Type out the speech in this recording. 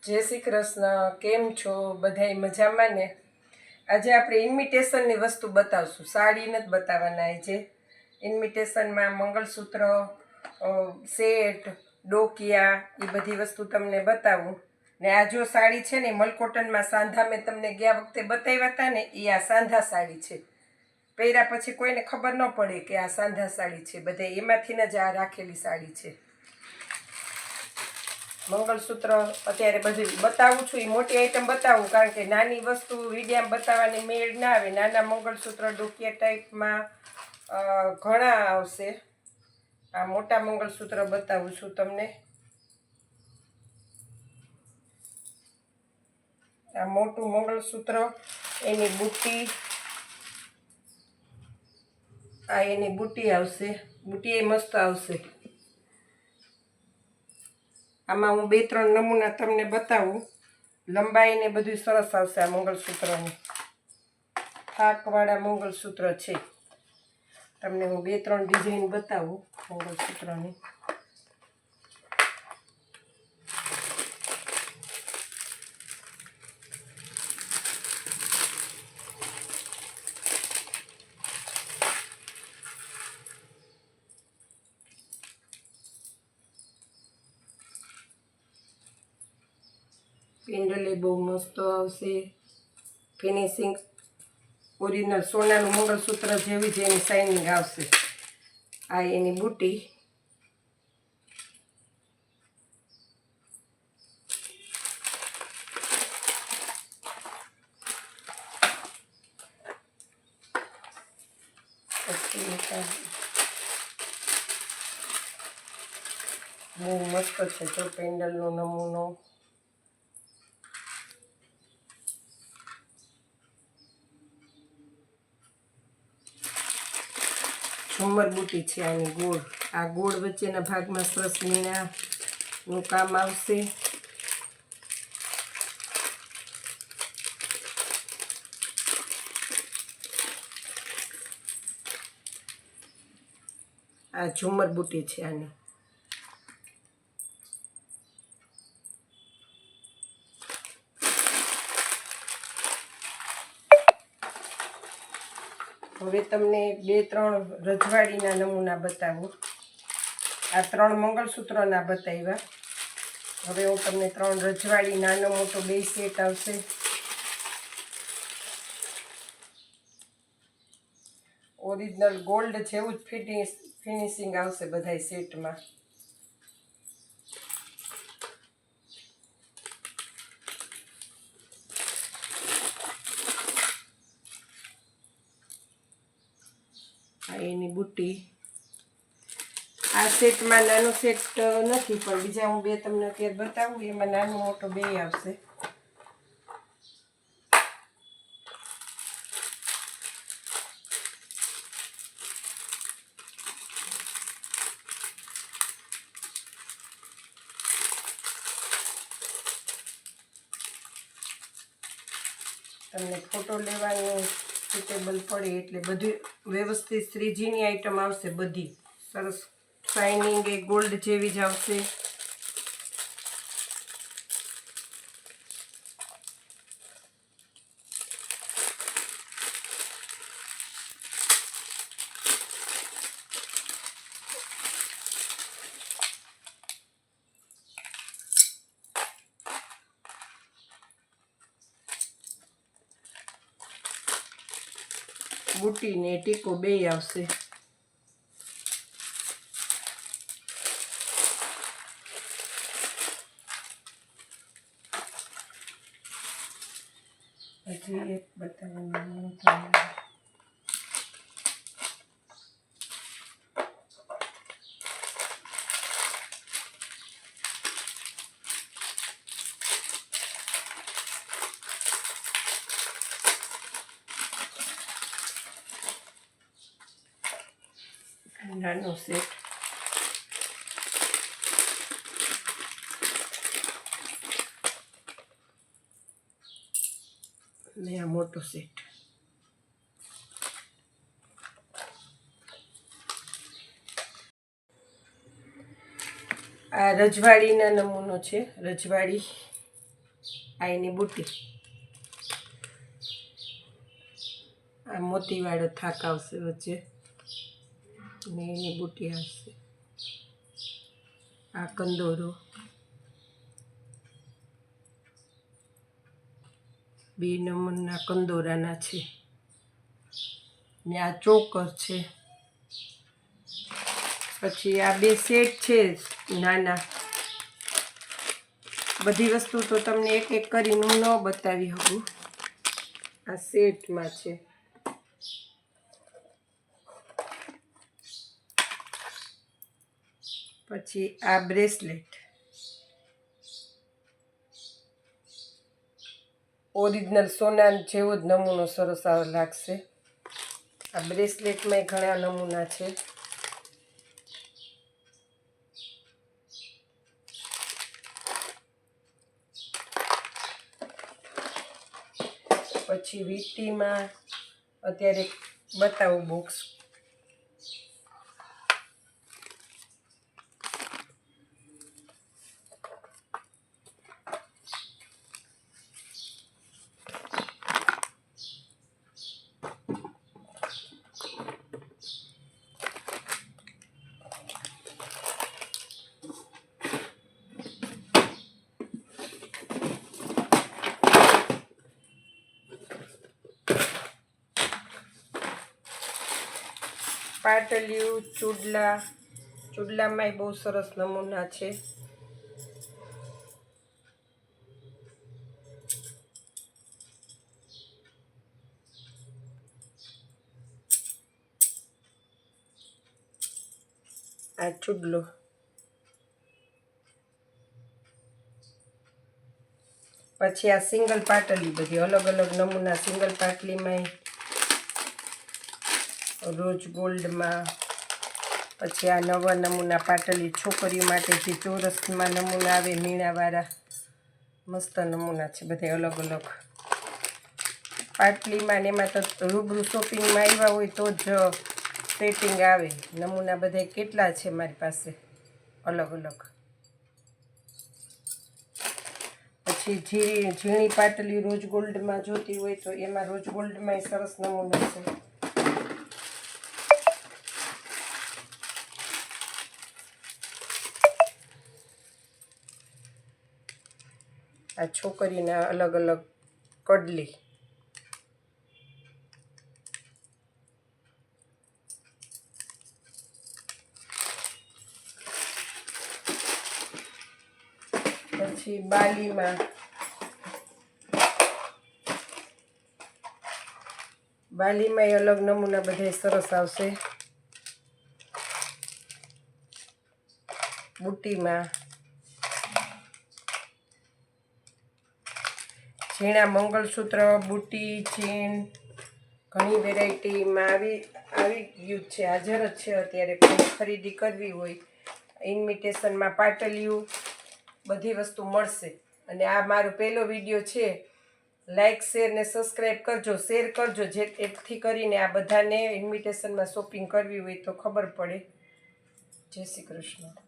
જય શ્રી કૃષ્ણ. કેમ છો બધાય? મજામાં ને? આજે આપણે ઇન્વિટેશનની વસ્તુ બતાવશું, સાડી નથી બતાવવાના. આજે ઇન્વિટેશનમાં મંગળસૂત્ર, સેટ, ડોકિયા એ બધી વસ્તુ તમને બતાવું. ને આ જો સાડી છે ને મલકોટનમાં સાંધા મેં તમને ગયા વખતે બતાવ્યા હતા ને, એ આ સાંધા સાડી છે. પહેર્યા પછી કોઈને ખબર ન પડે કે આ સાંધા સાડી છે. બધે એમાંથી જ આ રાખેલી સાડી છે. મંગળસૂત્ર અત્યારે બધી બતાવું છું, એ મોટી આઈટમ બતાવું, કારણ કે નાની વસ્તુ વિડીયામાં બતાવવાની મેળ ના આવે. નાના મંગળસૂત્ર ડોકિયા ટાઈપમાં ઘણા આવશે. આ મોટા મંગળસૂત્ર બતાવું છું તમને. આ મોટું મંગળસૂત્ર, એની બુટ્ટી, આ એની બુટ્ટી આવશે. બુટ્ટી એ મસ્ત આવશે. આમાં હું 2-3 નમૂના તમને બતાવું. લંબાઈ ને બધું સરસ આવશે. આ મંગળસૂત્રની થાકવાળા મંગળસૂત્ર છે. તમને હું 2-3 ડિઝાઇન બતાવું મંગળસૂત્રની. પેન્ડલ એ બહુ મસ્ત આવશે. ફિનિશિંગ ઓરિજિનલ સોનાનું મંગળસૂત્ર જેવી જ એની શાઇનિંગ આવશે. આ એની બુટ્ટી, બહુ મસ્ત છે. જો પેન્ડલનો નમૂનો, ઝુમ્મર બુટ્ટી છે આની ગોળ. આ ગોળ વચ્ચેના ભાગમાં સરસ મીણાનું કામ આવશે. આ ઝુમ્મર બુટ્ટી છે આની. હવે તમને 2-3 રજવાડીના નમૂના બતાવું. આ 3 મંગળસૂત્રોના બતાવ્યા. હવે હું તમને 3 રજવાડી, નાનો મોટો 2 સેટ આવશે. ઓરિજિનલ ગોલ્ડ જેવું જ ફિનિશિંગ આવશે બધા સેટમાં. આ એની બુટ્ટી. આ સેટમાં નાનો સેટ નથી, પણ બીજા હું 2 તમને અત્યારે બતાવું. એમાં નાનો મોટો 2 આવશે. તમને ફોટો લેવાનું સુટેબલ પડે એટલે બધી વ્યવસ્થિત શ્રીજીની આઈટમ આવશે. બધી સરસ શાઇનિંગ એ ગોલ્ડ જેવી જ આવશે. બુટ્ટી ને ટીકો 2 આવશે. હજી એક બતાવવાનું નાનો સેટ. ને આ મોટો સેટ. આ રજવાડીના નમૂનો છે. રજવાડી આ એની બુટ્ટી, આ મોતીવાળો થાક આવશે વચ્ચે ને એની બુટ્ટી આવશે. આ કંદોરો, બે નંબરના કંદોરાના છે ને આ ચોકર છે. પછી આ બે સેટ છે નાના. બધી વસ્તુ તો તમને એક એક કરીને હું ન બતાવી શકું. આ સેટમાં છે. પછી આ બ્રેસલેટ, ઓરિજિનલ સોના જેવો જ નમૂનો સરસ આવો લાગશે. આ બ્રેસલેટમાં ઘણા નમૂના છે. પછી વીટીમાં અત્યારે બતાવું બોક્સ. પાટલિયું, ચૂડલામાંય બહુ સરસ નમૂના છે. આ ચૂડલો, પછી આ સિંગલ પાટલી, બધી અલગ અલગ નમૂના સિંગલ પાટલીમાં, રોજ ગોલ્ડમાં. પછી આ નવા નમૂના પાટલી છોકરીઓ માટે જે ચોરસમાં નમૂના આવે મીણાવાળા, મસ્ત નમૂના છે બધે અલગ અલગ પાટલીમાં. ને એમાં તો રૂબરૂ શોપિંગમાં આવ્યા હોય તો જ સેટિંગ આવે. નમૂના બધા કેટલા છે મારી પાસે અલગ અલગ. પછી ઝીણી પાટલી રોજ ગોલ્ડમાં જોતી હોય તો એમાં રોજ ગોલ્ડમાં સરસ નમૂના છે. આ છોકરીના અલગ અલગ કડલી, પછી બાલીમાં અલગ નમૂના બધા સરસ આવશે. બુટ્ટીમાં ઝીણા મંગળસૂત્ર, બુટ્ટી, ચેન, ઘણી વેરાયટીમાં આવી ગયું છે. હાજર જ છે અત્યારે. કોઈ ખરીદી કરવી હોય ઇન્વિટેશનમાં પાટલિયું બધી વસ્તુ મળશે. અને આ મારો પહેલો વિડીયો છે. લાઈક, શેર ને સબસ્ક્રાઈબ કરજો, શેર કરજો, જેથી કરીને આ બધાને ઇન્વિટેશનમાં શોપિંગ કરવી હોય તો ખબર પડે. જય શ્રી કૃષ્ણ.